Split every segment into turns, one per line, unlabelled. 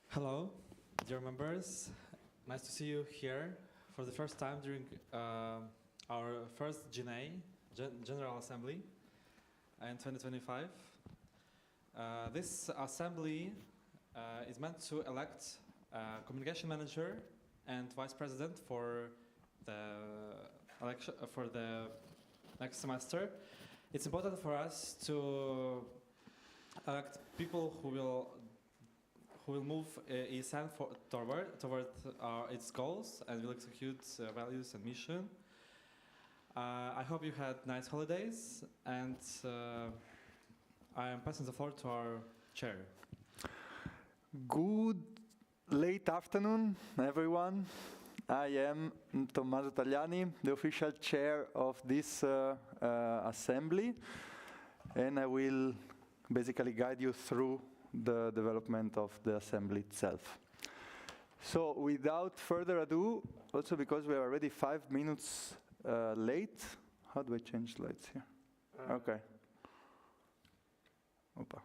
Hello, dear members. Nice to see you here for the first time during our first General Assembly in 2025. This assembly is meant to elect a communication manager and vice president for the election for the next semester. It's important for us to elect people who will move ESN toward its goals and will execute values and mission. I hope you had nice holidays, and I am passing the floor to our chair.
Good late afternoon, everyone. I am Tommaso Tagliani, the official chair of this assembly, and I will basically guide you through the development of the assembly itself. So without further ado, also because we are already 5 minutes late, how do I change slides here? Okay. Opa.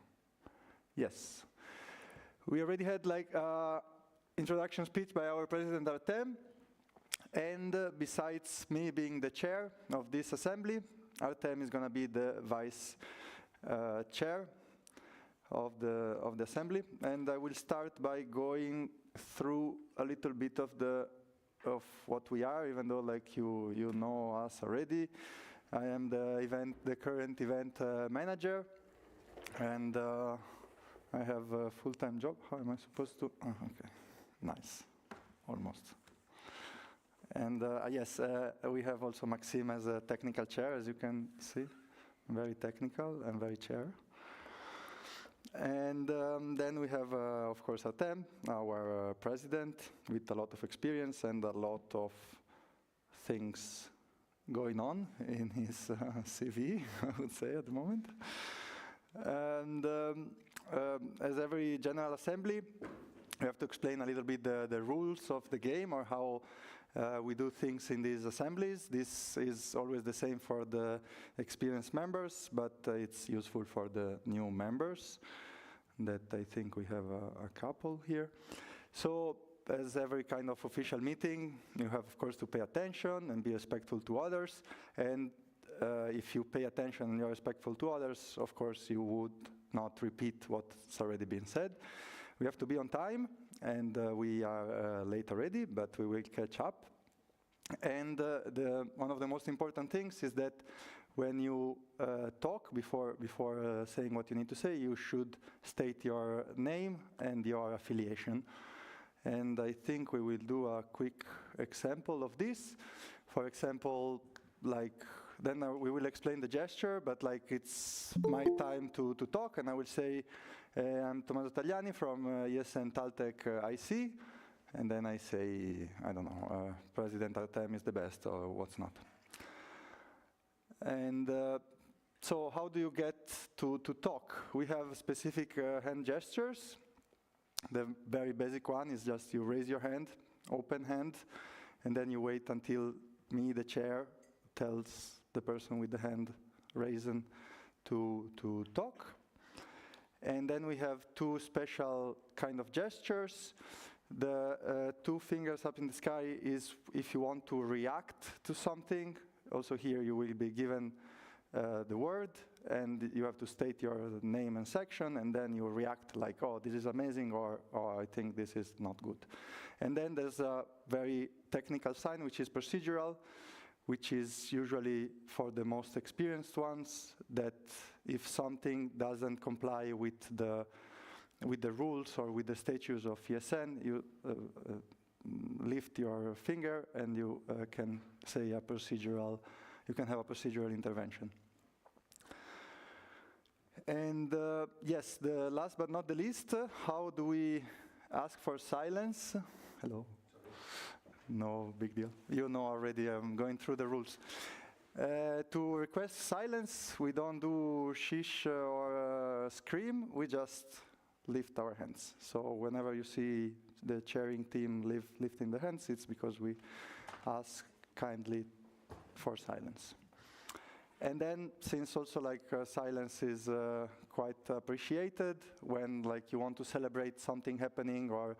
Yes. We already had like introduction speech by our president Artem, and besides me being the chair of this assembly, Artem is going to be the vice chair of the assembly, and I will start by going through a little bit of what we are, even though like you know us already. I am the current event manager, and I have a full-time job. How am I supposed to? Oh, okay, nice, almost. And yes, we have also Maxime as a technical chair, as you can see, very technical and very chair. And then we have, of course, Artem, our president, with a lot of experience and a lot of things going on in his CV, I would say, at the moment. And as every General Assembly, we have to explain a little bit the rules of the game or how we do things in these assemblies. This is always the same for the experienced members, but it's useful for the new members that I think we have a couple here. So as every kind of official meeting, you have, of course, to pay attention and be respectful to others. And if you pay attention and you're respectful to others, of course, you would not repeat what's already been said. We have to be on time, and we are late already, but we will catch up. And one of the most important things is that when you talk, before saying what you need to say, you should state your name and your affiliation. And I think we will do a quick example of this. For example, like, then we will explain the gesture, but like it's my time to talk, and I will say, I'm Tommaso Tagliani from ESN TalTech IC, and then I say, I don't know, President Artem is the best, or what's not. And so how do you get to talk? We have specific hand gestures. The very basic one is just you raise your hand, open hand, and then you wait until me, the chair, tells the person with the hand raised to talk. And then we have two special kind of gestures. The two fingers up in the sky is if you want to react to something. Also here you will be given the word, and you have to state your name and section, and then you react like, oh, this is amazing, or I think this is not good. And then there's a very technical sign, which is procedural, which is usually for the most experienced ones, that if something doesn't comply with the rules or with the statutes of ESN, you lift your finger and you can say a procedural, you can have a procedural intervention. And yes, the last but not the least, how do we ask for silence? Hello. No big deal. You know already, I'm going through the rules. To request silence, we don't do shish or scream, we just lift our hands. So whenever you see the chairing team lifting the hands, it's because we ask kindly for silence. And then, since also like silence is quite appreciated, when like you want to celebrate something happening or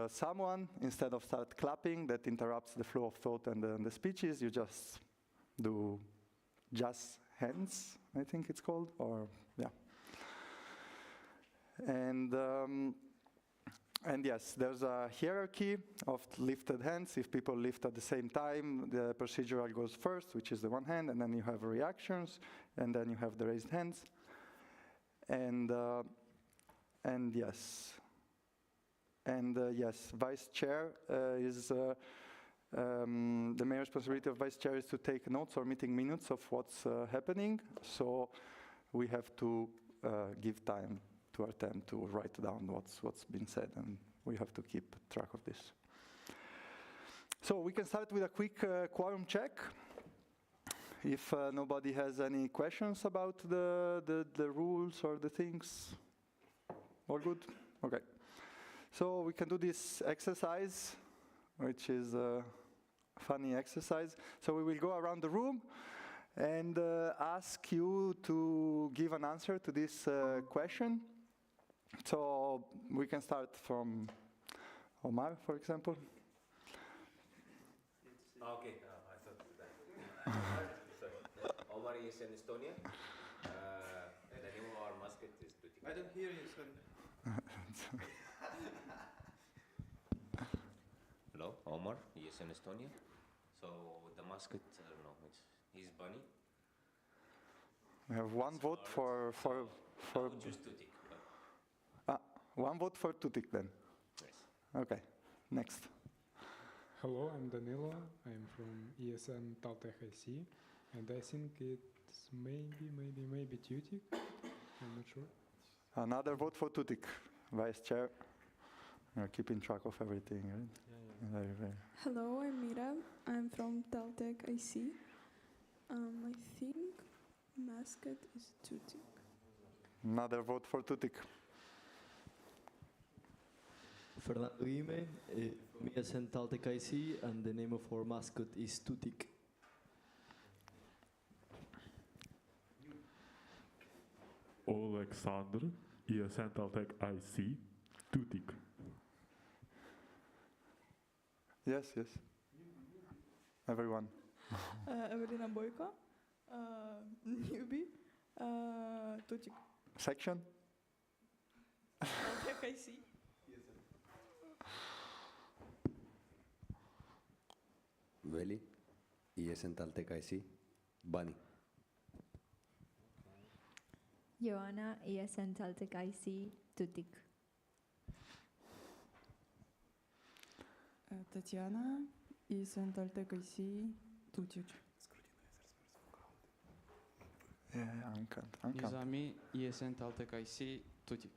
someone, instead of start clapping, that interrupts the flow of thought and the speeches, you just do just hands, I think it's called, or yeah. And yes, there's a hierarchy of lifted hands. If people lift at the same time, the procedural goes first, which is the one hand, and then you have reactions, and then you have the raised hands. And yes. And yes, vice chair is the main responsibility of vice chair is to take notes or meeting minutes of what's happening. So we have to give time to Artem to write down what's been said, and we have to keep track of this. So we can start with a quick quorum check. If nobody has any questions about the rules or the things, all good? Okay. So we can do this exercise, which is a funny exercise. So we will go around the room and ask you to give an answer to this question. So we can start from Omar, for example.
Okay, I thought that. Sorry. Omar is in Estonia. The name of our mascot is Tutti.
I don't hear you, sorry.
Hello, Omar. He is in Estonia. So the mascot, I don't know, he's bunny.
We have one vote for
Just Tutti.
one vote for Tutik then.
Yes.
Okay, next.
Hello, I'm Danilo. I'm from ESN TalTech IC, and I think it's maybe Tutik. I'm not sure.
Another vote for Tutik, vice chair. You're keeping track of everything, right?
Yeah.
Very, very.
Hello, I'm Mira. I'm from TalTech IC. I think mascot is Tutik.
Another vote for Tutik.
Fernando Guime, from ESN TalTech IC, and the name of our mascot is Tutik.
Alexander, ESN TalTech IC, Tutik.
Yes, yes. Everyone.
Evelina Boyko, newbie, Tutik.
Section?
TalTech IC.
Veli, ESN TalTech IC, Bunny.
Joanna, ESN TalTech IC, Tutik.
Tatiana, ESN TalTech IC, Tutik.
Yeah, uncount.
Nizami, ESN TalTech IC, Tutik.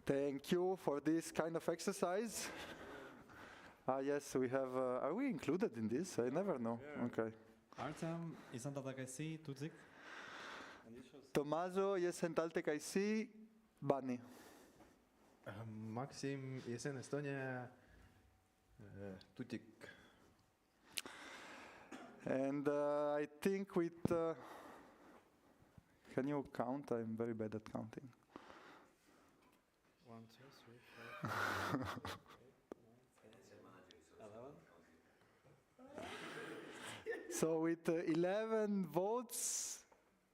Thank you for this kind of exercise. Yes, we have. Are we included in this? I never know.
Yeah.
Okay.
Artem, ESN TalTech IC, Tutik.
Tommaso, ESN TalTech IC, Bunny.
Maxim, ESN Estonia, Tutik.
And I think with. Can you count? I'm very bad at counting.
1, 2, 3, 4, 5, 11.
So with 11 votes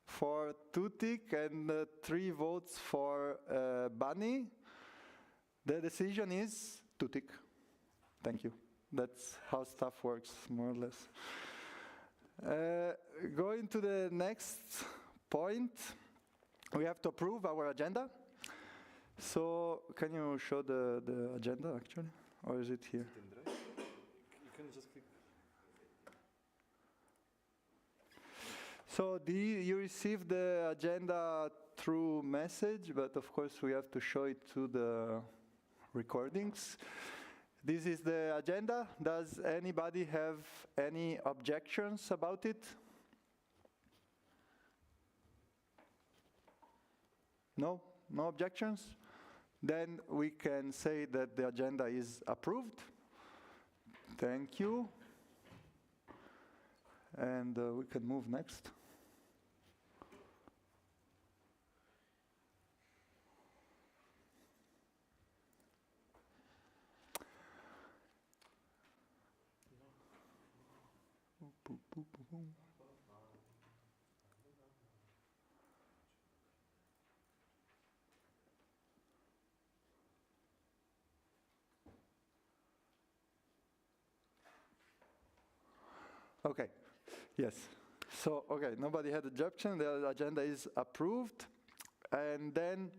for Tutik and 3 votes for Bunny, the decision is Tutik. Thank you. That's how stuff works, more or less. Going to the next point, we have to approve our agenda. So can you show the agenda actually, or is it here?
You can just click.
So you received the agenda through message, but of course we have to show it to the recordings. This is the agenda. Does anybody have any objections about it? No? No objections? Then we can say that the agenda is approved. Thank you. And we can move next. Okay, yes. So, okay, nobody had objection. The agenda is approved. And then,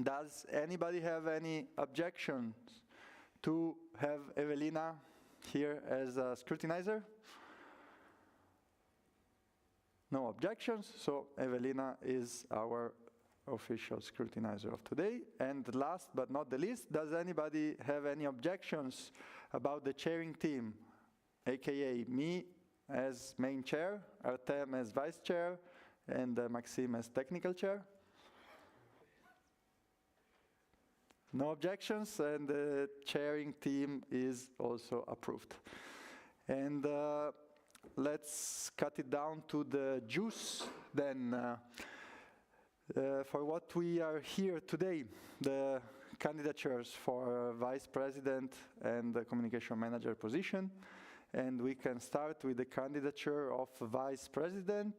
does anybody have any objections to have Evelina here as a scrutinizer? No objections, so Evelina is our official scrutinizer of today. And last but not the least, does anybody have any objections about the chairing team, aka me as main chair, Artem as vice chair, and Maxim as technical chair? No objections, and the chairing team is also approved. And let's cut it down to the juice then. For what we are here today, the candidatures for vice president and the communication manager position. And we can start with the candidature of vice president.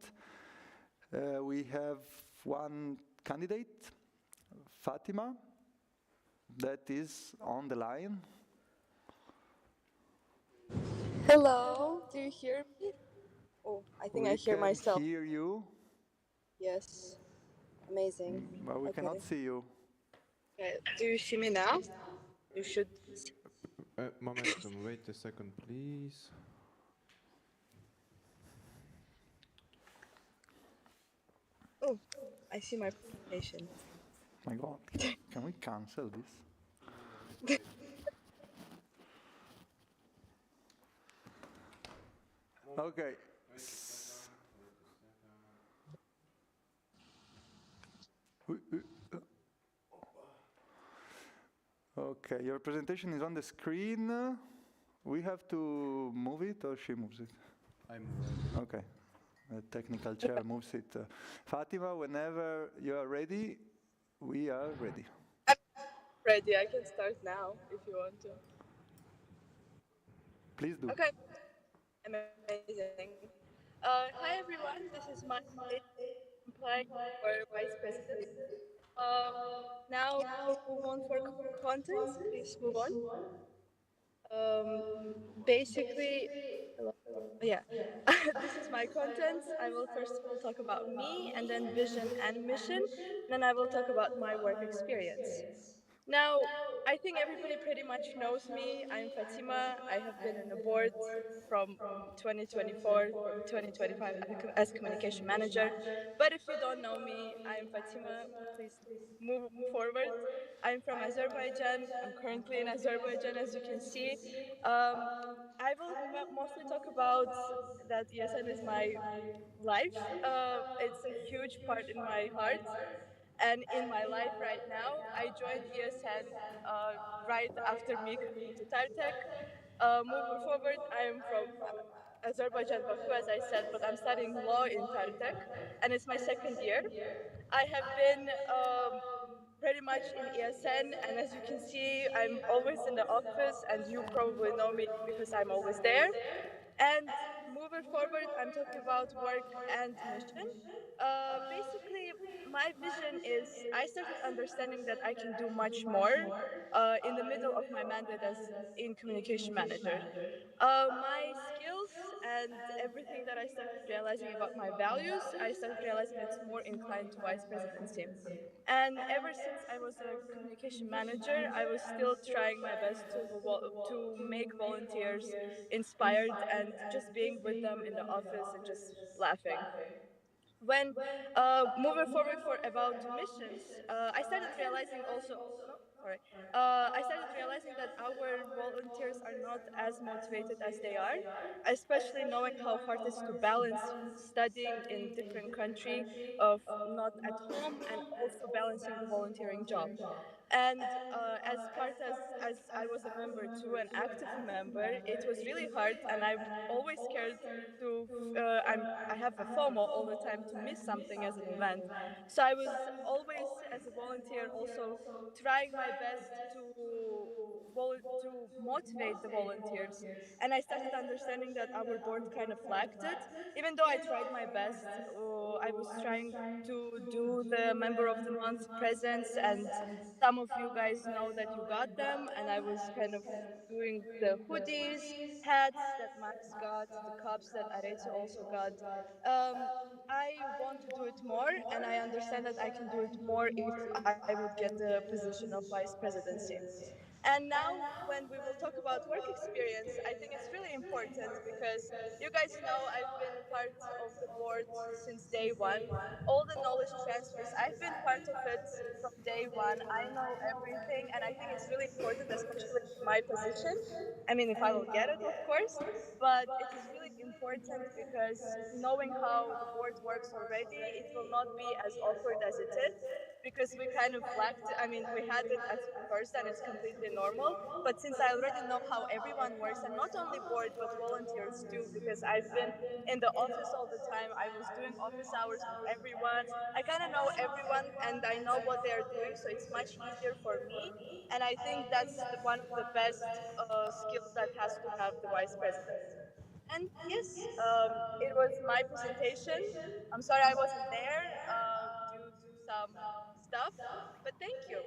We have one candidate, Fatima, that is on the line.
Hello, do you hear me? Oh, I think I hear myself.
We can hear you.
Yes, amazing.
But we cannot see you.
Okay. Do you see me now? You should.
Momentum, wait a second, please.
Oh, I see my presentation.
My God, can we cancel this? Okay. Okay, your presentation is on the screen. We have to move it, or she moves it?
I move it.
Okay, the technical chair moves it. Fatima, whenever you are ready, we are ready.
I'm ready. I can start now if you want to.
Please do.
Okay. Amazing. Hi everyone. This is my applying for vice president. Um, now let's move on for content. Please move on. Um, basically, hello. Yeah, this is my content. I will first of all talk about me, and then vision and mission. Then I will talk about my work experience. Now, I think everybody pretty much knows me. I'm Fatima. I have been on the board from 2024 for 2025 as communication manager. But if you don't know me, I'm Fatima. Please move forward. I'm from Azerbaijan. I'm currently in Azerbaijan, as you can see. Um, I will mostly talk about that ESN is my life. It's a huge part in my heart and in my life right now. I joined ESN right after me coming into TalTech. Moving forward, I am from Azerbaijan, Baku, as I said, but I'm studying law in TalTech, and it's my second year. I have been pretty much in ESN, and as you can see, I'm always in the office, and you probably know me because I'm always there. And moving forward, I'm talking about work and mission. Basically, my vision is I started understanding that I can do much more in the middle of my mandate as in communication manager. My skills and everything that I started realizing about my values, I started realizing it's more inclined to vice presidency. And ever since I was a communication manager, I was still trying my best to make volunteers inspired and just being with them in the office and just laughing. When moving forward for about missions, I started realizing also no sorry I started realizing that our volunteers are not as motivated as they are, especially knowing how hard it is to balance studying in different country of not at home and also balancing the volunteering job. And as part as I was a member too, an active member, it was really hard, and I'm always scared to I have a FOMO all the time to miss something as an event. So I was always as a volunteer also trying my best to motivate the volunteers. And I started understanding that our board kind of lacked it. Even though I tried my best, I was trying to do the member of the month presents, and some of you guys know that you got them, and I was kind of doing the hoodies, hats that Max got, the cups that Arezzo also got. Um, I want to do it more, and I understand that I can do it more if I would get the position of vice presidency. And now, when we will talk about work experience, I think it's really important because you guys know I've been part of the board since day one. All the knowledge transfers, I've been part of it from day one. I know everything, and I think it's really important, especially in my position. I mean, if I will get it, of course, but it is really important because knowing how the board works already, it will not be as awkward as it is because we kind of lacked, I mean, we had it at first and it's completely normal. But since I already know how everyone works, and not only board, but volunteers too, because I've been in the office all the time, I was doing office hours with everyone. I kind of know everyone and I know what they are doing, so it's much easier for me. And I think that's one of the best skills that has to have the vice president. And yes, it was my presentation. I'm sorry I wasn't there due to some stuff, but thank you.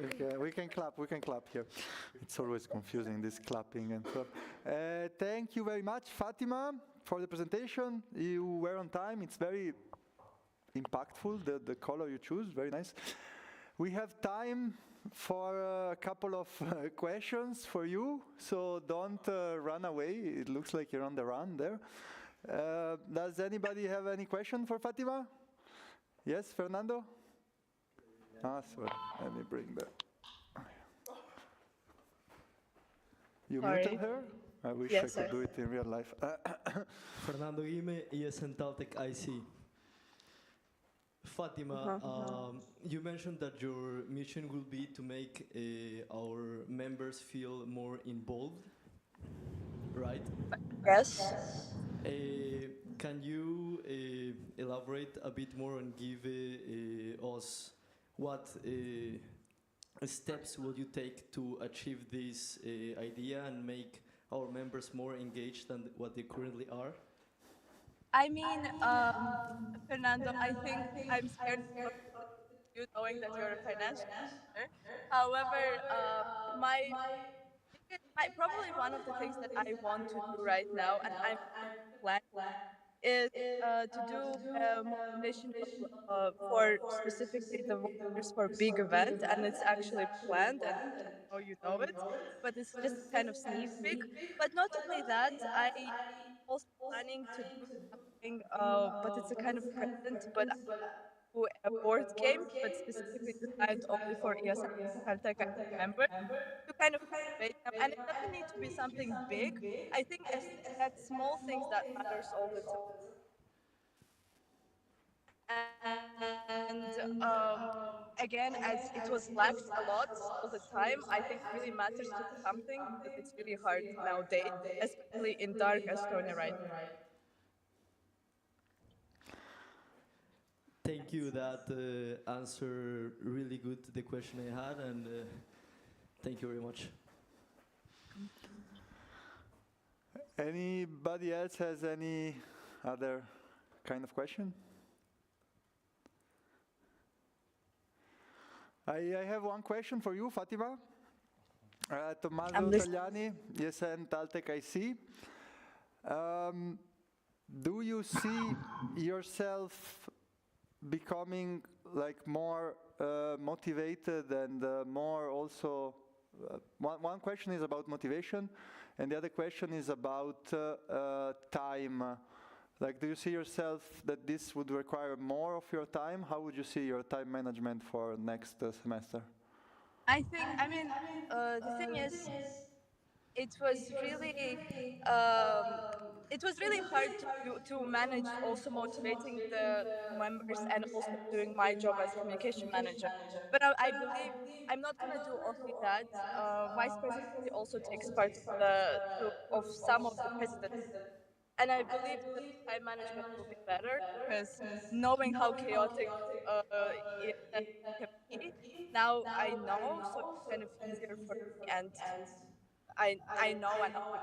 Okay, we can clap here. It's always confusing, this clapping and stuff. Thank you very much, Fatima, for the presentation. You were on time. It's very impactful, the color you choose, very nice. We have time for a couple of questions for you, so don't run away. It looks like you're on the run there. Does anybody have any question for Fatima? Yes, Fernando? Ah, sorry. Let me bring that. You
Sorry.
muted her? I wish
Yes,
I could
sir.
do it in real life.
Fernando Guime, ESN TalTech IC. Fatima, you mentioned that your mission will be to make our members feel more involved, right?
Yes.
Can you elaborate a bit more and give us what steps will you take to achieve this idea and make our members more engaged than what they currently are?
I mean, Fernando, I think I'm scared to talk to you knowing that you're a financial planner. However, my probably one of the things that I want to do right now, and I'm planning, is to do a motivational for specifically the volunteers for big event, and it's actually planned, and I know you know it, but it's just kind of sneak peek. But not only that, I also planning to do something, but it's a kind of present, but I do a board game, but specifically designed only for ESN TalTech members to kind of motivate them. And it doesn't need to be something big. I think that small things that matters all the time. And again, as it was lacked a lot all the time, I think really matters to do something because it's really hard nowadays, especially in dark Estonia right now.
Thank you. That answer really good to the question I had, and thank you very much.
Anybody else has any other kind of question? I have one question for you, Fatima. Tommaso Tagliani, ESN TalTech IC. Do you see yourself becoming like more motivated and more also? One question is about motivation, and the other question is about time. Like, do you see yourself that this would require more of your time? How would you see your time management for next semester?
I think, the thing is, it was really hard to manage also motivating the members and also doing my job as communication manager. But I believe I'm not gonna do only that. Vice presidency also takes part of of some of the presidency, and I believe the time management will be better because knowing how chaotic it can be, now I know, so it's kind of easier for me, and I know and I could.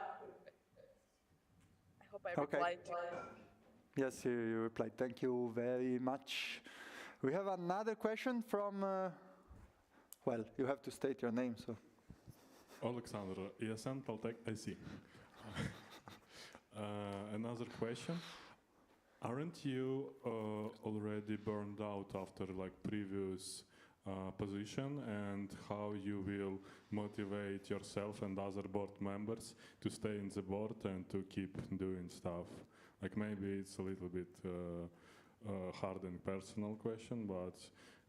I hope I replied to you.
Yes, you replied. Thank you very much. We have another question from, well, you have to state your name, so.
Alexander, ESN TalTech IC. Another question. Aren't you already burned out after like previous position, and how you will motivate yourself and other board members to stay in the board and to keep doing stuff? Like, maybe it's a little bit hard and personal question, but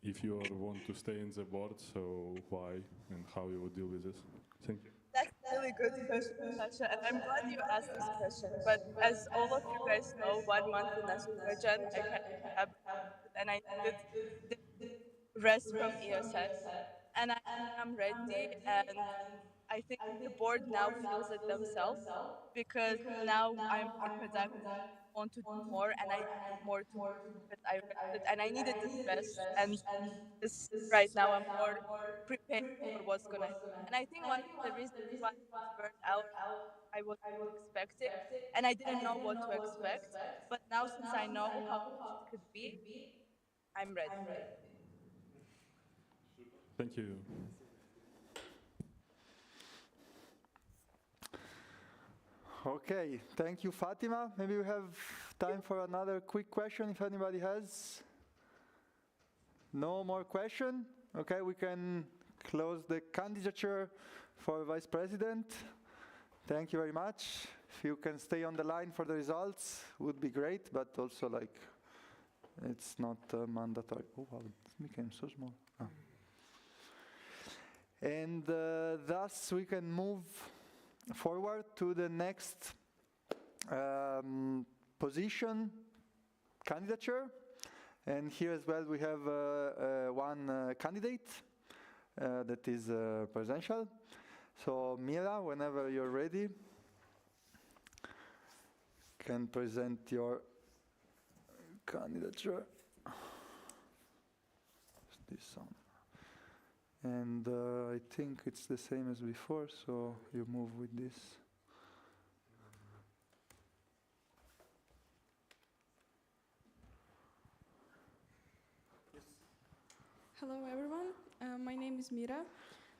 if you want to stay in the board, so why and how you would deal with this? Thank you.
That's a really good question, Sasha, and I'm glad you asked this question. But as all of you guys know, 1 month in Azerbaijan, I kind of have, and I needed the rest from ESN, and I'm ready, and I think the board now feels it themselves because now I'm more productive, want to do more, and I have more to do because I rested and I needed this rest, and this right now I'm more prepared for what's gonna happen. And I think one of the reasons why I was burned out, I wasn't expecting, and I didn't know what to expect. But now, since I know how it could be, I'm ready.
Thank you.
Okay, thank you, Fatima. Maybe we have time for another quick question if anybody has. No more question? Okay, we can close the candidature for vice president. Thank you very much. If you can stay on the line for the results, would be great, but also like it's not mandatory. Oh wow, this became so small. Oh. And thus we can move forward to the next position candidature, And here as well we have one candidate that is presidential. So Mira, whenever you're ready, can present your candidature. This one. And I think it's the same as before, so you move with this.
Hello everyone, my name is Mira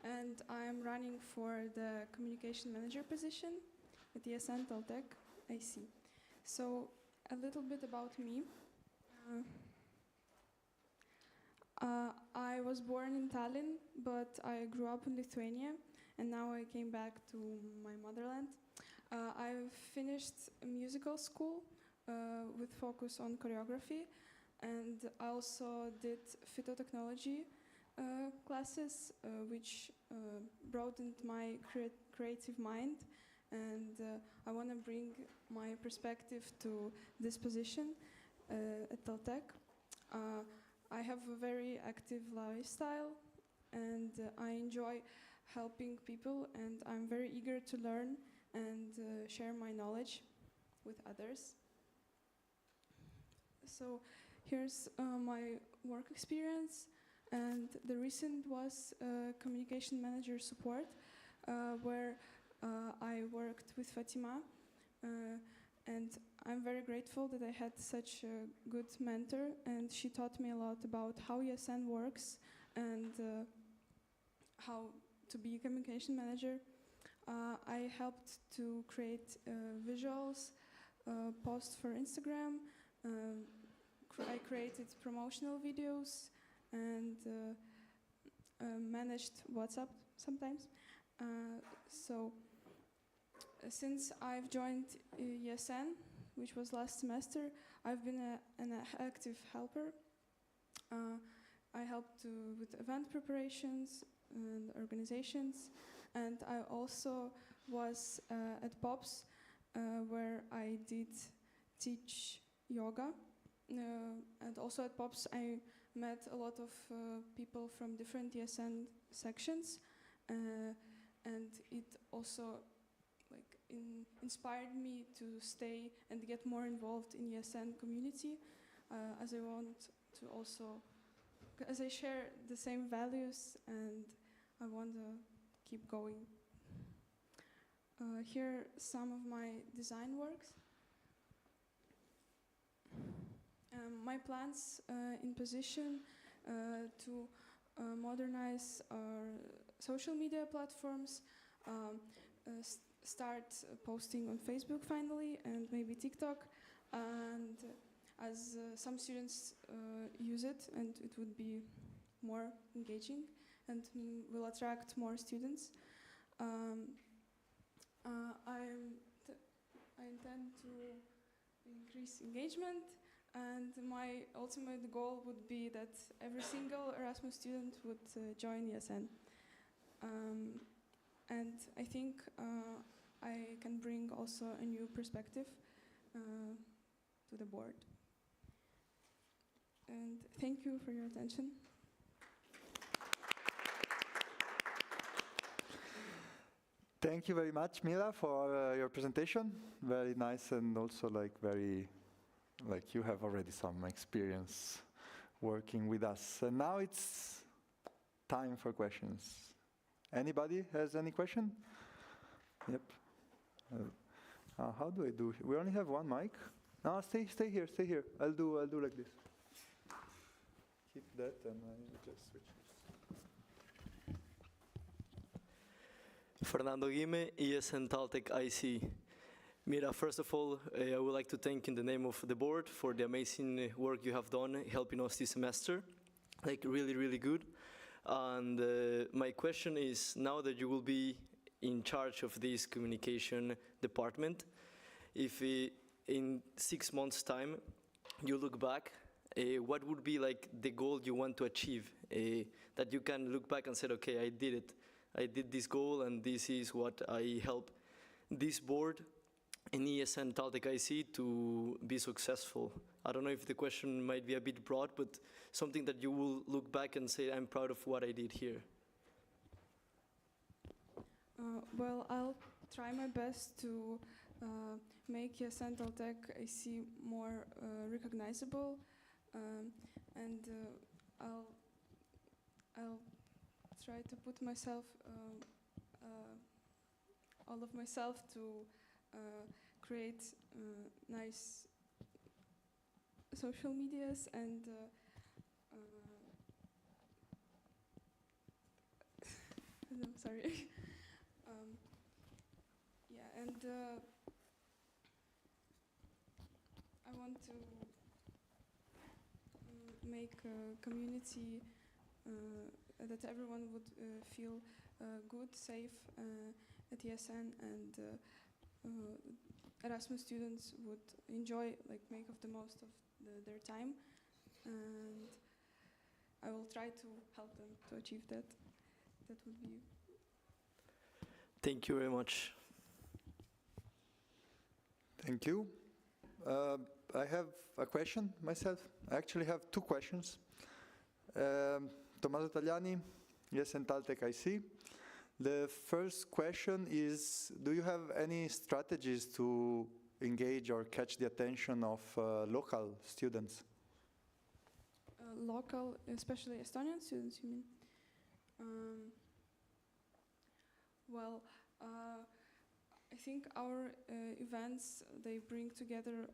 and I'm running for the communication manager position at ESN TalTech IC. So a little bit about me. I was born in Tallinn, but I grew up in Lithuania and now I came back to my motherland. I've finished a musical school with focus on choreography, and I also did phytotechnology classes, which broadened my creative mind, and I want to bring my perspective to this position at TalTech. I have a very active lifestyle, and I enjoy helping people, and I'm very eager to learn and share my knowledge with others. So here's my work experience, and the recent was communication manager support, where I worked with Fatima, and I'm very grateful that I had such a good mentor, and she taught me a lot about how ESN works and how to be a communication manager. I helped to create visuals, posts for Instagram. I created promotional videos and managed WhatsApp sometimes. So since I've joined ESN, which was last semester, I've been an active helper. I helped with event preparations and organizations, and I also was at POPs, where I did teach yoga. And also at POPs, I met a lot of people from different ESN sections, and it also inspired me to stay and get more involved in ESN community, as I want to also, as I share the same values and I want to keep going. Here are some of my design works. My plans in position to modernize our social media platforms, start posting on Facebook finally, and maybe TikTok, and as some students use it, and it would be more engaging and will attract more students. I intend to increase engagement, and my ultimate goal would be that every single Erasmus student would join ESN. And I think I can bring also a new perspective to the board. And thank you for your attention.
Thank you very much, Mila, for your presentation. Very nice, and also you have already some experience working with us. And now it's time for questions. Anybody has any question? Yep. How do I do? We only have one mic. No, stay here. I'll do like this. Keep that, and I just switch.
Fernando Guime, ESN TalTech IC. Mira, first of all, I would like to thank in the name of the board for the amazing work you have done helping us this semester. Really, really good. And my question is, now that you will be in charge of this communication department, if in 6 months' time you look back, what would be the goal you want to achieve? That you can look back and say, okay, I did it. I did this goal, and this is what I helped this board in ESN TalTech IC to be successful? I don't know if the question might be a bit broad, but something that you will look back and say, I'm proud of what I did here.
Well, I'll try my best to make ESN TalTech IC more recognizable, and I'll try to put myself, all of myself to create nice social medias and I'm sorry. Yeah, and I want to make a community that everyone would feel good, safe at ESN, and Erasmus students would enjoy, like, make of the most of their time, and I will try to help them to achieve that. That would be.
Thank you very much.
Thank you. I have a question myself. I actually have two questions. Tommaso Tagliani, ESN TalTech IC. The first question is, do you have any strategies to engage or catch the attention of local students?
Local, especially Estonian students, you mean? Well, I think our events, they bring together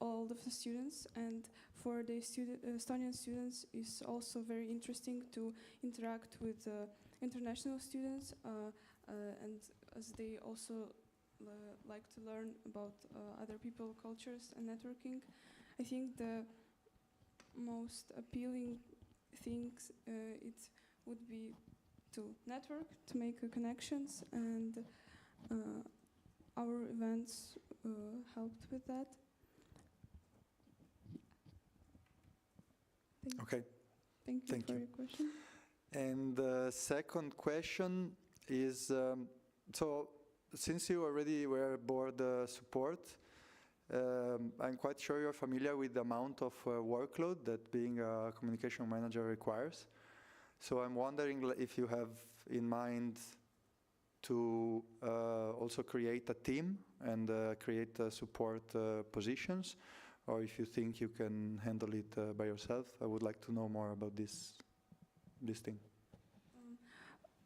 all of the students, and for the Estonian students it's also very interesting to interact with international students, and as they also like to learn about other people's cultures and networking. I think the most appealing things it would be to network, to make connections, and our events helped with that.
Okay.
Thank you for your question.
And the second question is, so since you already were board support, I'm quite sure you're familiar with the amount of workload that being a communication manager requires. So I'm wondering if you have in mind to also create a team and create support positions, or if you think you can handle it by yourself. I would like to know more about this thing.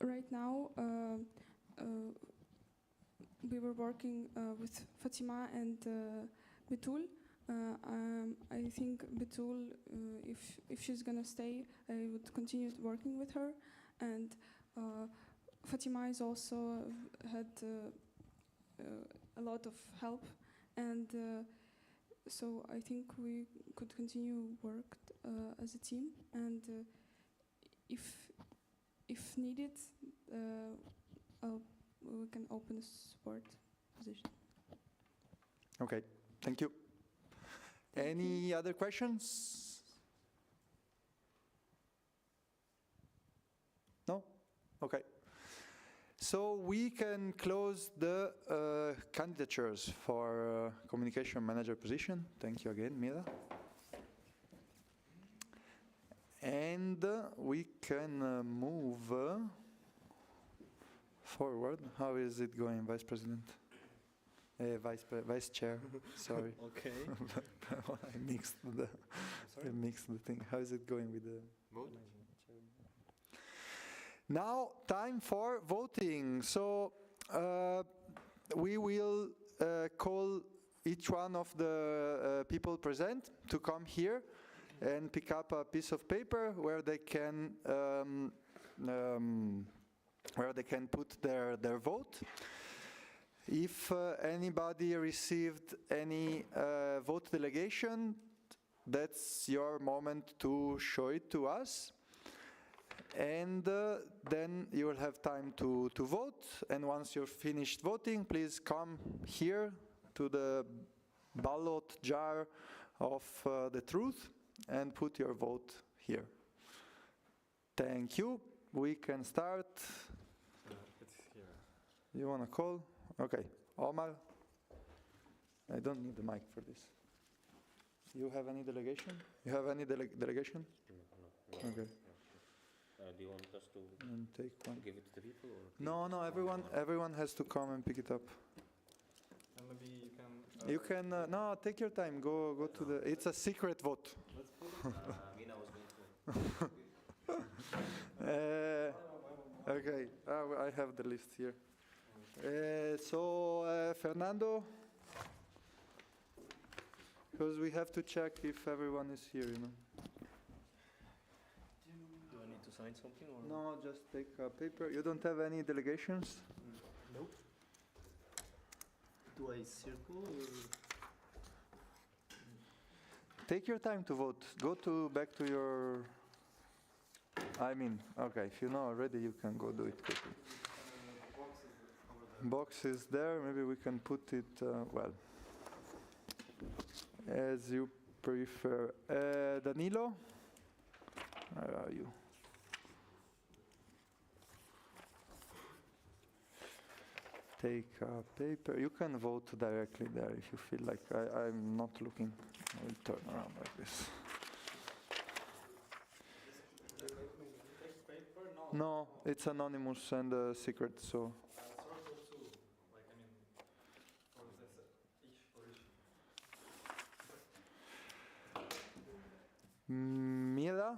Right now, we were working with Fatima and Betul. I think Betul, if she's gonna stay, I would continue working with her. And Fatima has also had a lot of help, and so I think we could continue work as a team. And if needed, we can open a support position.
Okay, thank you. Any other questions? No? Okay. So we can close the candidatures for communication manager position. Thank you again, Mira. And we can move forward. How is it going, Vice President? Vice Chair, sorry.
Okay.
I mixed the thing. How is it going with the
vote?
Now, time for voting. So we will call each one of the people present to come here and pick up a piece of paper where they can put their vote. If anybody received any vote delegation, that's your moment to show it to us. And then you will have time to vote. And once you're finished voting, please come here to the ballot jar of the truth and put your vote here. Thank you. We can start.
It's here.
You want to call? Okay. Omar? I don't need the mic for this. You have any delegation? You have any delegation?
No.
Okay.
Do you want us to
And take one.
give it to the people? Or
No, everyone has to come and pick it up.
And maybe you can.
You can, no, take your time, go to the, it's a secret vote.
Let's put it.
Mina was going to.
Okay, I have the list here. So, Fernando, because we have to check if everyone is here, you know.
Do I need to sign something or?
No, just take a paper. You don't have any delegations?
Nope. Do I circle or?
Take your time to vote. Back to your. I mean, okay, if you know already, you can go do it quickly. Box is there. Maybe we can put it, well, as you prefer. Danilo, where are you? Take a paper. You can vote directly there if you feel like. I'm not looking. I will turn around like this. No, it's anonymous and secret, so.
Circle 2, like I mean, for this each.
Mira?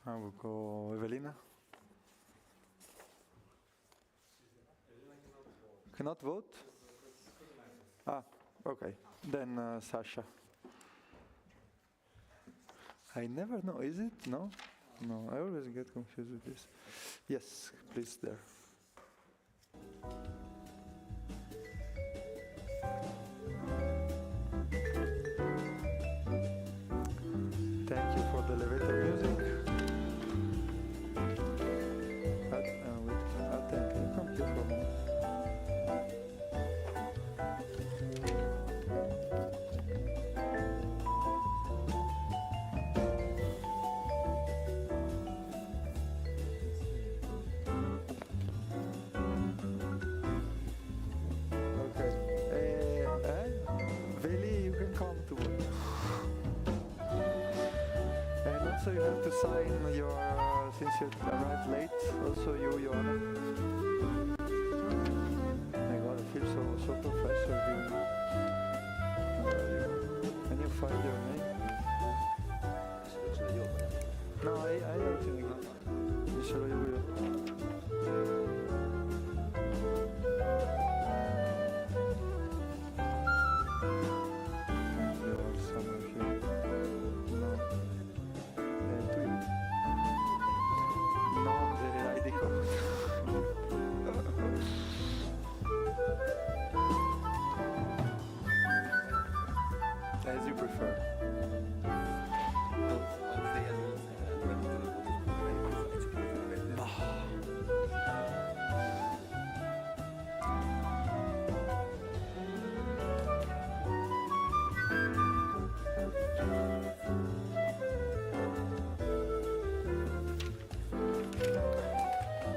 I will go Evelina. Cannot vote? Ah, okay. Then Sasha. I never know. Is it? No? No, I always get confused with this. Yes, please there. Thank you for the elevator music. Thank you. Come here for a moment. Veli, you can come to work. And also you have to sign your, since you arrived late, also you, Joanna. My God, I feel so professor here. Can you find your name? No, I don't think it. Solo io guido. As you prefer.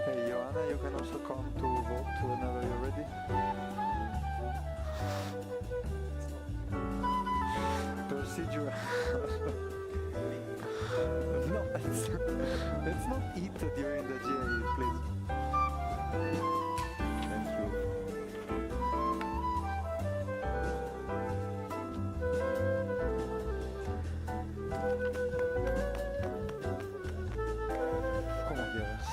Hey, Joanna, you can also come to vote whenever you're ready. Procedure. No, let's not eat during the GA, please. Thank you. Como quieras.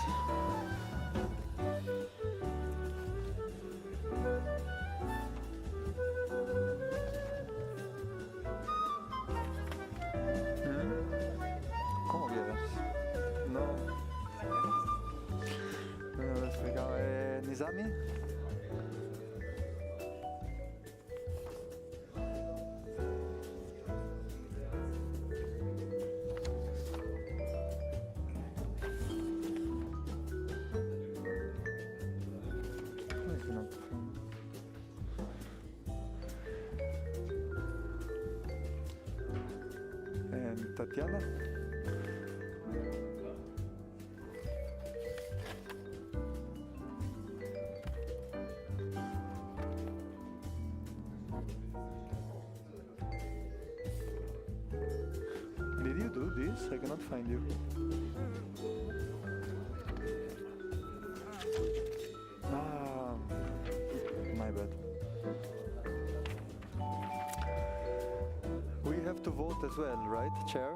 Como quieras. No. No lo he explicado. Nizami. Tatiana. Did you do this? I cannot find you. Ah, my bad. We have to vote as well, right, Chair?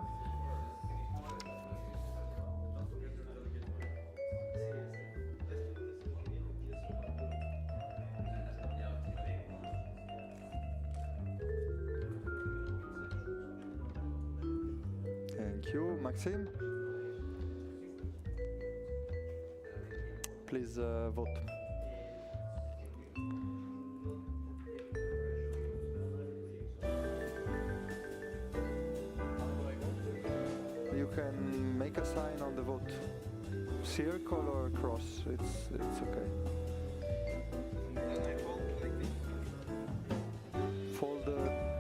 Thank you, Maxime. Please vote. You can make a sign on the vote. Circle or cross, it's okay. Fold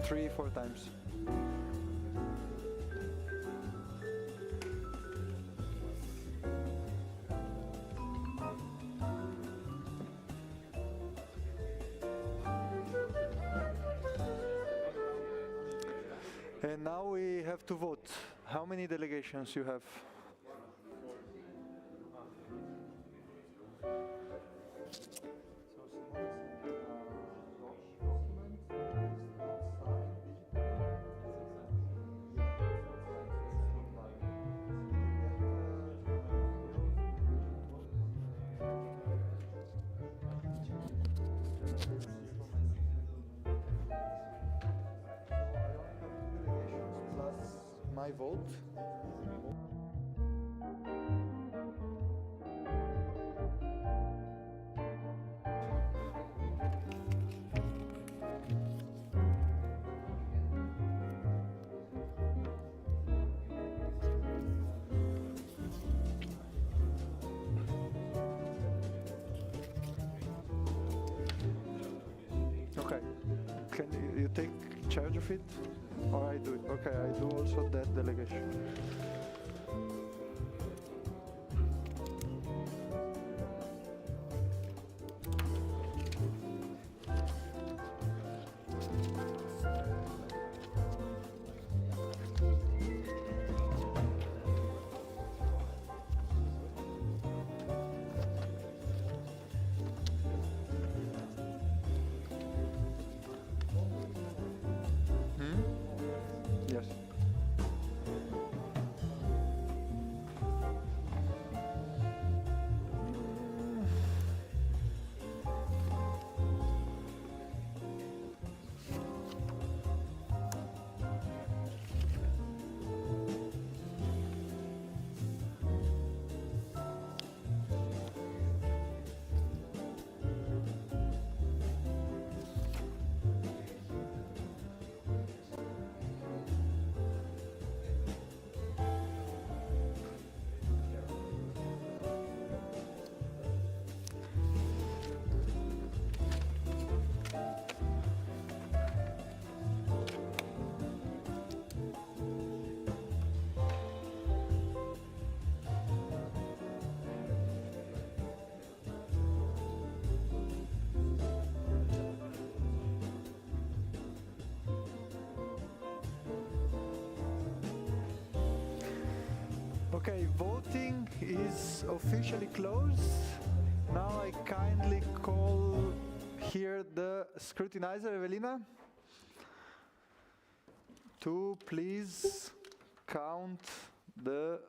3-4 times. And now we have to vote. How many delegations you have? My vote. Okay. Can you take charge of it? Or I do it? Okay, I do also that delegation. Yes. Okay, voting is officially closed. Now I kindly call here the scrutinizer, Evelina, to please count the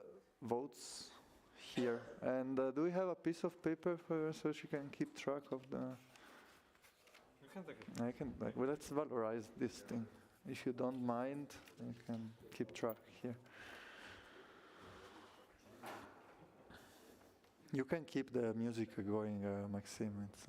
votes here. And do we have a piece of paper for her so she can keep track of the...
You can take it.
I can, well, let's valorize this thing. If you don't mind, I can keep track here. You can keep the music going, Maxime. It's,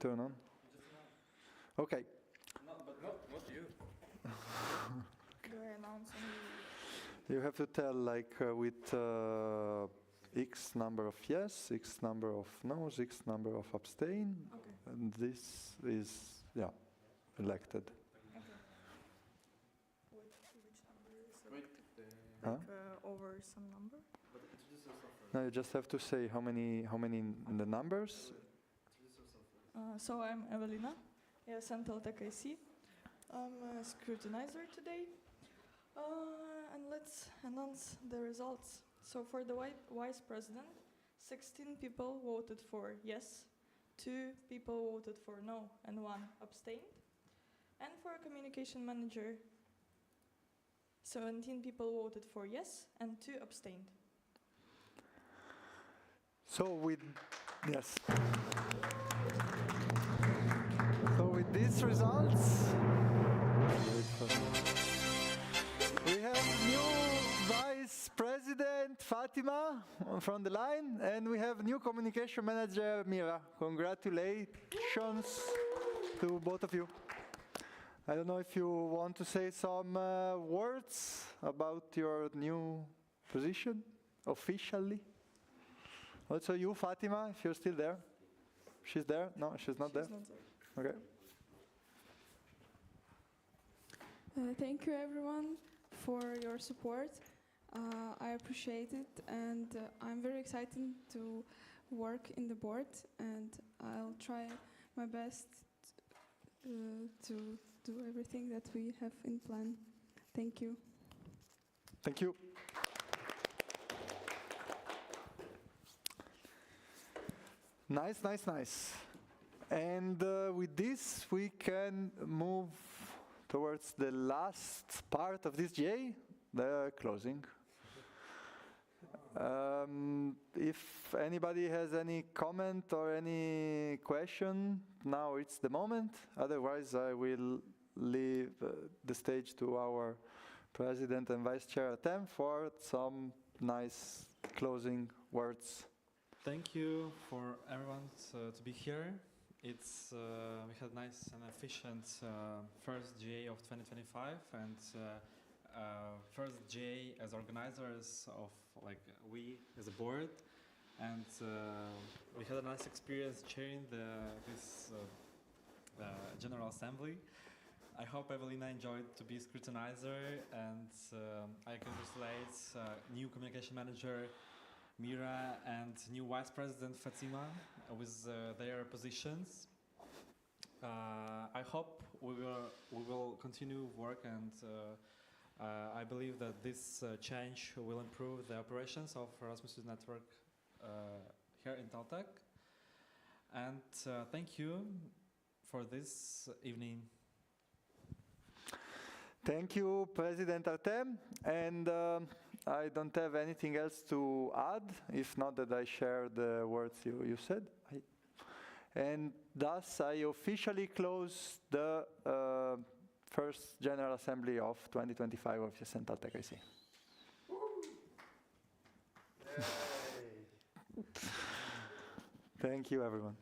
turn on? Okay.
But not you.
Do I announce only?
You have to tell like with X number of yes, X number of no's, X number of abstain,
Okay.
and this is, yeah, elected.
Okay. Which number is it?
Wait,
Huh?
Over some number?
But introduce yourself first.
No, you just have to say how many in the numbers.
Introduce yourself first.
So I'm Evelina, ESN TalTech IC. I'm a scrutinizer today. And let's announce the results. So for the vice president, 16 people voted for yes, 2 people voted for no, and 1 abstained. And for communication manager, 17 people voted for yes, and 2 abstained.
So with yes. So with these results, we have new vice president Fatima from the line, and we have new communication manager Mira. Congratulations to both of you. I don't know if you want to say some words about your new position officially. Also you, Fatima, if you're still there. She's there? No, she's not there. Okay.
Thank you, everyone, for your support. I appreciate it, and I'm very excited to work in the board, and I'll try my best to do everything that we have in plan. Thank you.
Thank you. Nice, nice, nice. And with this, we can move towards the last part of this GA, the closing. If anybody has any comment or any question, now it's the moment. Otherwise, I will leave the stage to our President and Vice Chair Atem for some nice closing words.
Thank you for everyone to be here. It's we had a nice and efficient first GA of 2025, and first GA as organizers of we as a board, and we had a nice experience chairing this General Assembly. I hope Evelina enjoyed to be scrutinizer, and I congratulate new communication manager Mira and new Vice President Fatima with their positions. I hope we will continue work, and I believe that this change will improve the operations of Erasmus Network here in TalTech. And thank you for this evening.
Thank you, President Artem. And I don't have anything else to add, if not that I share the words you said. And thus, I officially close the first General Assembly of 2025 of ESN TalTech IC. Thank you, everyone.